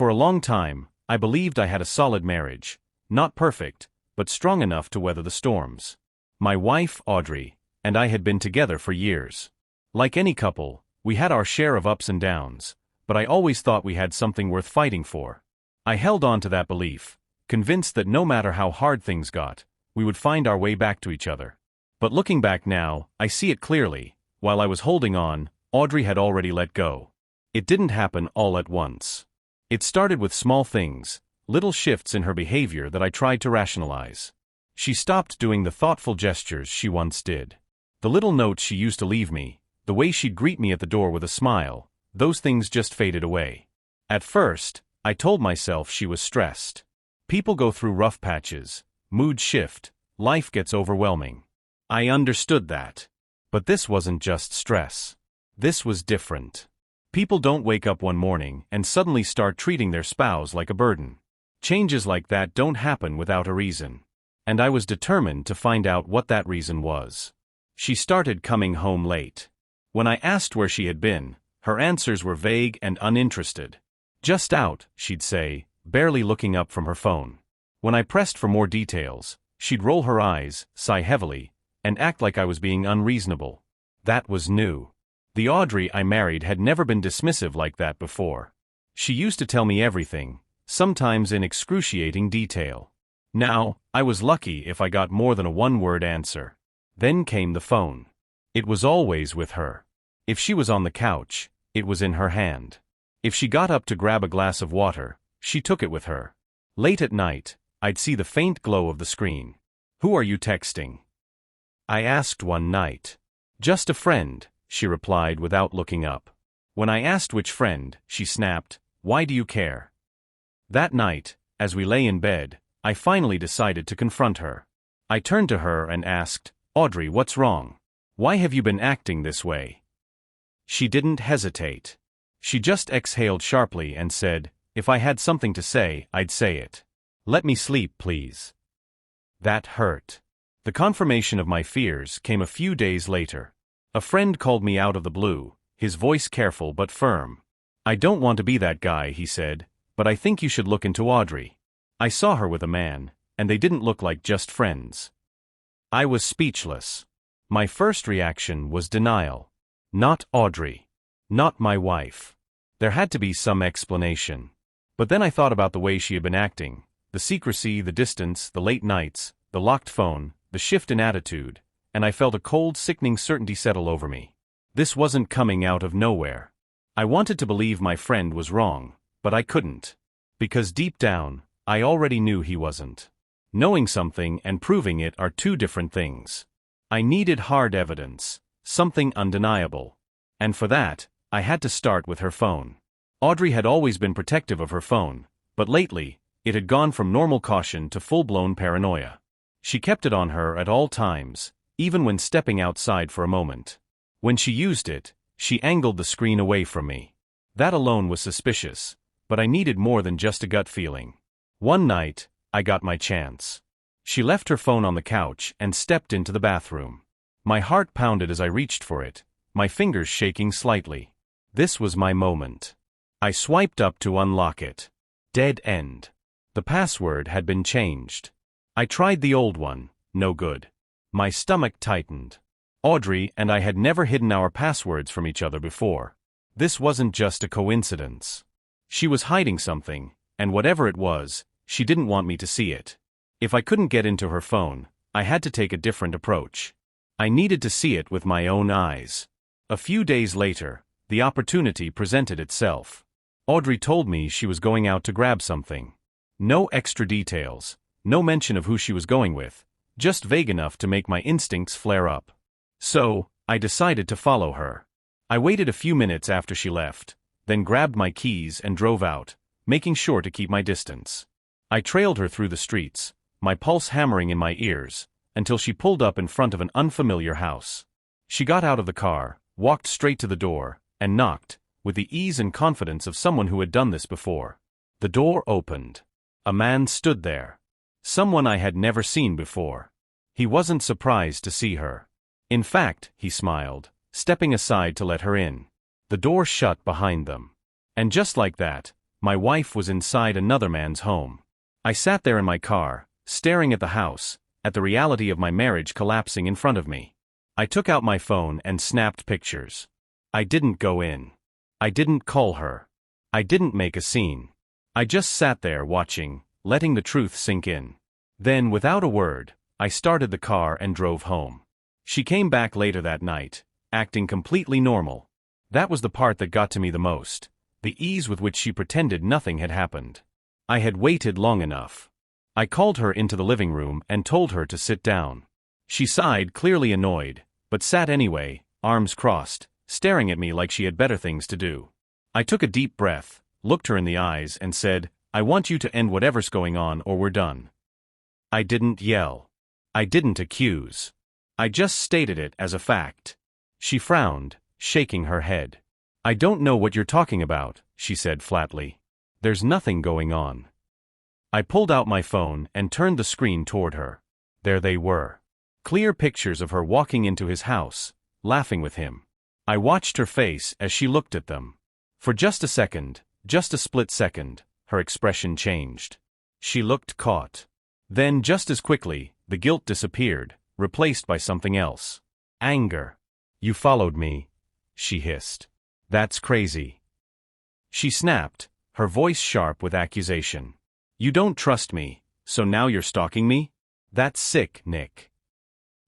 For a long time, I believed I had a solid marriage, not perfect, but strong enough to weather the storms. My wife, Audrey, and I had been together for years. Like any couple, we had our share of ups and downs, but I always thought we had something worth fighting for. I held on to that belief, convinced that no matter how hard things got, we would find our way back to each other. But looking back now, I see it clearly. While I was holding on, Audrey had already let go. It didn't happen all at once. It started with small things, little shifts in her behavior that I tried to rationalize. She stopped doing the thoughtful gestures she once did. The little notes she used to leave me, the way she'd greet me at the door with a smile, those things just faded away. At first, I told myself she was stressed. People go through rough patches, mood shift, life gets overwhelming. I understood that. But this wasn't just stress. This was different. People don't wake up one morning and suddenly start treating their spouse like a burden. Changes like that don't happen without a reason. And I was determined to find out what that reason was. She started coming home late. When I asked where she had been, her answers were vague and uninterested. Just out, she'd say, barely looking up from her phone. When I pressed for more details, she'd roll her eyes, sigh heavily, and act like I was being unreasonable. That was new. The Audrey I married had never been dismissive like that before. She used to tell me everything, sometimes in excruciating detail. Now, I was lucky if I got more than a one-word answer. Then came the phone. It was always with her. If she was on the couch, it was in her hand. If she got up to grab a glass of water, she took it with her. Late at night, I'd see the faint glow of the screen. "Who are you texting?" I asked one night. "Just a friend," she replied without looking up. When I asked which friend, she snapped, "Why do you care?" That night, as we lay in bed, I finally decided to confront her. I turned to her and asked, "Audrey, what's wrong? Why have you been acting this way?" She didn't hesitate. She just exhaled sharply and said, "If I had something to say, I'd say it. Let me sleep, please." That hurt. The confirmation of my fears came a few days later. A friend called me out of the blue, his voice careful but firm. "I don't want to be that guy," he said, "but I think you should look into Audrey. I saw her with a man, and they didn't look like just friends." I was speechless. My first reaction was denial. Not Audrey. Not my wife. There had to be some explanation. But then I thought about the way she had been acting, the secrecy, the distance, the late nights, the locked phone, the shift in attitude, and I felt a cold, sickening certainty settle over me. This wasn't coming out of nowhere. I wanted to believe my friend was wrong, but I couldn't. Because deep down, I already knew he wasn't. Knowing something and proving it are two different things. I needed hard evidence, something undeniable. And for that, I had to start with her phone. Audrey had always been protective of her phone, but lately, it had gone from normal caution to full-blown paranoia. She kept it on her at all times, even when stepping outside for a moment. When she used it, she angled the screen away from me. That alone was suspicious, but I needed more than just a gut feeling. One night, I got my chance. She left her phone on the couch and stepped into the bathroom. My heart pounded as I reached for it, my fingers shaking slightly. This was my moment. I swiped up to unlock it. Dead end. The password had been changed. I tried the old one, no good. My stomach tightened. Audrey and I had never hidden our passwords from each other before. This wasn't just a coincidence. She was hiding something, and whatever it was, she didn't want me to see it. If I couldn't get into her phone, I had to take a different approach. I needed to see it with my own eyes. A few days later, the opportunity presented itself. Audrey told me she was going out to grab something. No extra details, no mention of who she was going with, just vague enough to make my instincts flare up. So, I decided to follow her. I waited a few minutes after she left, then grabbed my keys and drove out, making sure to keep my distance. I trailed her through the streets, my pulse hammering in my ears, until she pulled up in front of an unfamiliar house. She got out of the car, walked straight to the door, and knocked, with the ease and confidence of someone who had done this before. The door opened. A man stood there. Someone I had never seen before. He wasn't surprised to see her. In fact, he smiled, stepping aside to let her in. The door shut behind them. And just like that, My wife was inside another man's home. I sat there in my car, staring at the house, at the reality of my marriage collapsing in front of me. I took out my phone and snapped pictures. I didn't go in. I didn't call her. I didn't make a scene. I just sat there watching, letting the truth sink in. Then, without a word, I started the car and drove home. She came back later that night, acting completely normal. That was the part that got to me the most, the ease with which she pretended nothing had happened. I had waited long enough. I called her into the living room and told her to sit down. She sighed, clearly annoyed, but sat anyway, arms crossed, staring at me like she had better things to do. I took a deep breath, looked her in the eyes and said, "I want you to end whatever's going on or we're done." I didn't yell. I didn't accuse. I just stated it as a fact. She frowned, shaking her head. "I don't know what you're talking about," she said flatly. "There's nothing going on." I pulled out my phone and turned the screen toward her. There they were. Clear pictures of her walking into his house, laughing with him. I watched her face as she looked at them. For just a second, just a split second, her expression changed. She looked caught. Then, just as quickly, the guilt disappeared, replaced by something else. Anger. "You followed me," she hissed. "That's crazy." She snapped, her voice sharp with accusation. "You don't trust me, so now you're stalking me? That's sick, Nick."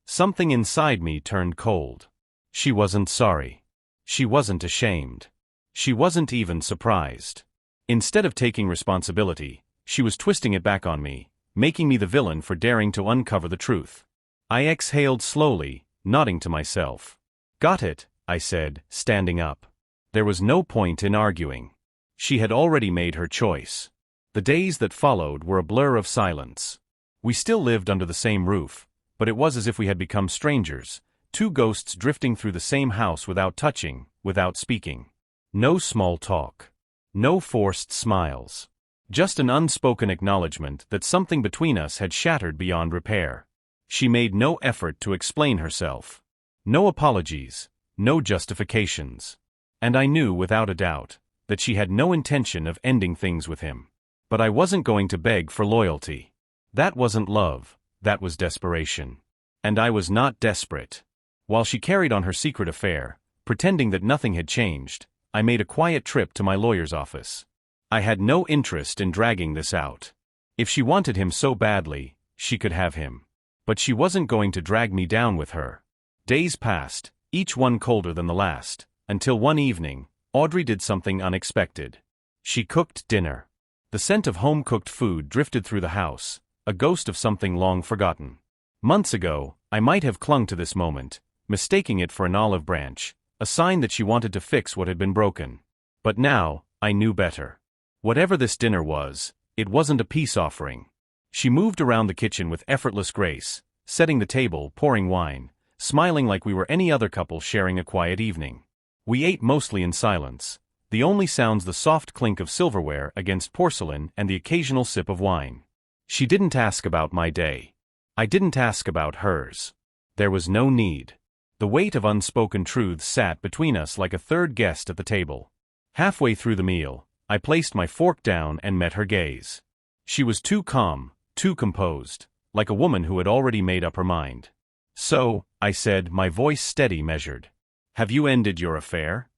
Something inside me turned cold. She wasn't sorry. She wasn't ashamed. She wasn't even surprised. Instead of taking responsibility, she was twisting it back on me, making me the villain for daring to uncover the truth. I exhaled slowly, nodding to myself. "Got it," I said, standing up. There was no point in arguing. She had already made her choice. The days that followed were a blur of silence. We still lived under the same roof, but it was as if we had become strangers, two ghosts drifting through the same house without touching, without speaking. No small talk. No forced smiles. Just an unspoken acknowledgement that something between us had shattered beyond repair. She made no effort to explain herself. No apologies, no justifications. And I knew without a doubt that she had no intention of ending things with him. But I wasn't going to beg for loyalty. That wasn't love, that was desperation. And I was not desperate. While she carried on her secret affair, pretending that nothing had changed, I made a quiet trip to my lawyer's office. I had no interest in dragging this out. If she wanted him so badly, she could have him. But she wasn't going to drag me down with her. Days passed, each one colder than the last, until one evening, Audrey did something unexpected. She cooked dinner. The scent of home-cooked food drifted through the house, a ghost of something long forgotten. Months ago, I might have clung to this moment, mistaking it for an olive branch, a sign that she wanted to fix what had been broken. But now, I knew better. Whatever this dinner was, it wasn't a peace offering. She moved around the kitchen with effortless grace, setting the table, pouring wine, smiling like we were any other couple sharing a quiet evening. We ate mostly in silence, the only sounds the soft clink of silverware against porcelain and the occasional sip of wine. She didn't ask about my day. I didn't ask about hers. There was no need. The weight of unspoken truths sat between us like a third guest at the table. Halfway through the meal, I placed my fork down and met her gaze. She was too calm, too composed, like a woman who had already made up her mind. "So," I said, my voice steady, measured. "Have you ended your affair?"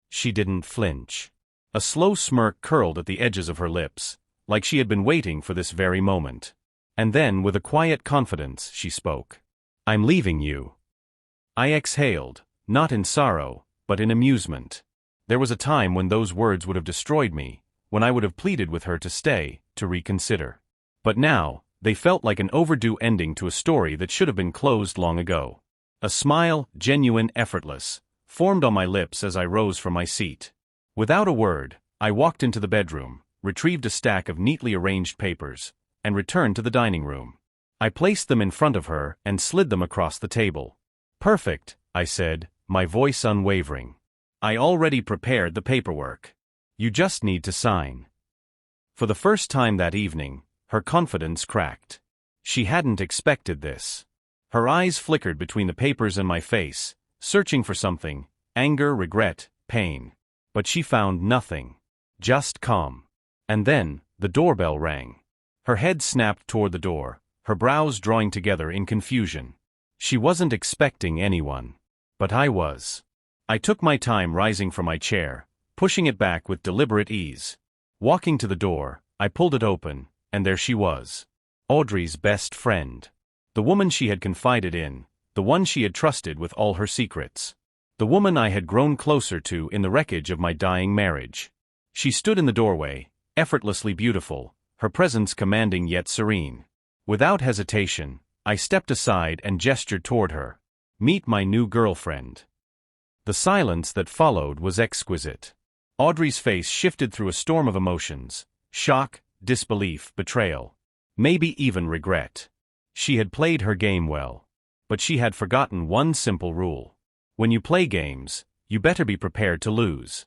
She didn't flinch. A slow smirk curled at the edges of her lips, like she had been waiting for this very moment. And then, with a quiet confidence, she spoke. "I'm leaving you." I exhaled, not in sorrow, but in amusement. There was a time when those words would have destroyed me, when I would have pleaded with her to stay, to reconsider. But now, they felt like an overdue ending to a story that should have been closed long ago. A smile, genuine, effortless, formed on my lips as I rose from my seat. Without a word, I walked into the bedroom, retrieved a stack of neatly arranged papers, and returned to the dining room. I placed them in front of her and slid them across the table. "Perfect," I said, my voice unwavering. "I already prepared the paperwork. You just need to sign." For the first time that evening, her confidence cracked. She hadn't expected this. Her eyes flickered between the papers and my face, searching for something, anger, regret, pain. But she found nothing. Just calm. And then, the doorbell rang. Her head snapped toward the door, her brows drawing together in confusion. She wasn't expecting anyone. But I was. I took my time rising from my chair, pushing it back with deliberate ease. Walking to the door, I pulled it open, and there she was. Audrey's best friend. The woman she had confided in, the one she had trusted with all her secrets. The woman I had grown closer to in the wreckage of my dying marriage. She stood in the doorway, effortlessly beautiful, her presence commanding yet serene. Without hesitation, I stepped aside and gestured toward her. Meet my new girlfriend. The silence that followed was exquisite. Audrey's face shifted through a storm of emotions: shock, disbelief, betrayal. Maybe even regret. She had played her game well. But she had forgotten one simple rule. When you play games, you better be prepared to lose.